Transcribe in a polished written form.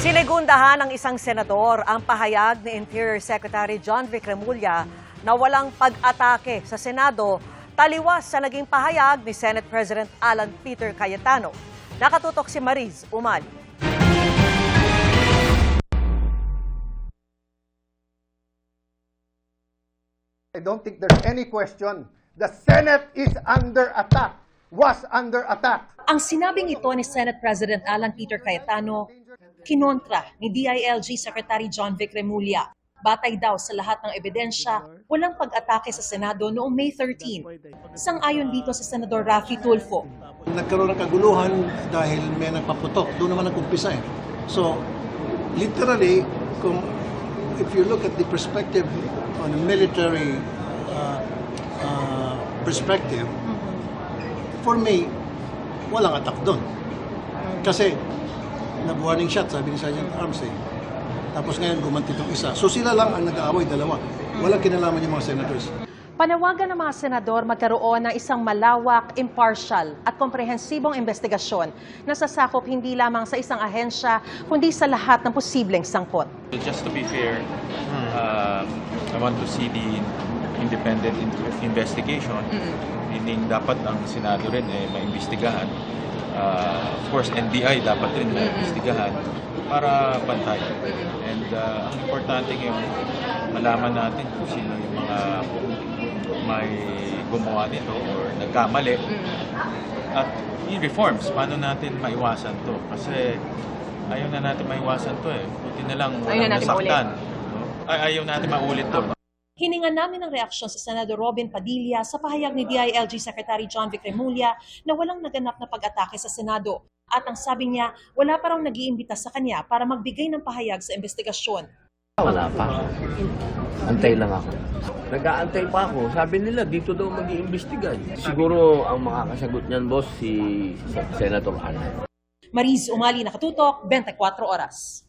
Sinigundahan ng isang senador ang pahayag ni Interior Secretary John Vic Remulla na walang pag-atake sa Senado taliwas sa naging pahayag ni Senate President Alan Peter Cayetano. Nakatutok si Mariz Umali. I don't think there's any question. The Senate is under attack, was under attack. Ang sinabing ito ni Senate President Alan Peter Cayetano, kinontra ni DILG Secretary John Vic Remulla. Batay daw sa lahat ng ebidensya, walang pag-atake sa Senado noong May 13. Sang-ayon dito sa Senador Raffy Tulfo. Nagkaroon ng kaguluhan dahil may nagpaputok. Doon naman nag-umpisa eh. So, literally, if you look at the perspective on a military perspective, for me, walang attack doon. Kasi, nag-warning shot, sabi ni Sergeant Arms eh. Tapos ngayon, gumanti itong isa. So sila lang ang nag-aaway, dalawa. Walang kinalaman yung mga senators. Panawagan ng mga senador magkaroon ng isang malawak, impartial at komprehensibong investigasyon na sasakop hindi lamang sa isang ahensya, kundi sa lahat ng posibleng sangkot. Just to be fair, I want to see the independent investigation. Meaning dapat ang Senado rin maimbestigahan. Of course, NBI dapat rin maimbestigahan para pantay. And ang importante yung malaman natin kung sino yung mga may gumawa nito or nagkamali. At yung reforms, paano natin maiwasan to? Kasi ayaw na natin maiwasan to eh. Buti na lang walang nasaktan. Ayaw natin maulit to. Hiningan namin ang reaksyon sa Senador Robin Padilla sa pahayag ni DILG Secretary John Vic Remulla na walang naganap na pag-atake sa Senado. At ang sabi niya, wala pa raw nag-iimbita sa kanya para magbigay ng pahayag sa investigasyon. Wala pa. Antay lang ako. Nag-aantay pa ako. Sabi nila, dito daw mag-iimbestiga. Siguro ang makakasagot niyan, boss, si Senator Alan. Mariz Umali, Nakatutok, 24 Oras.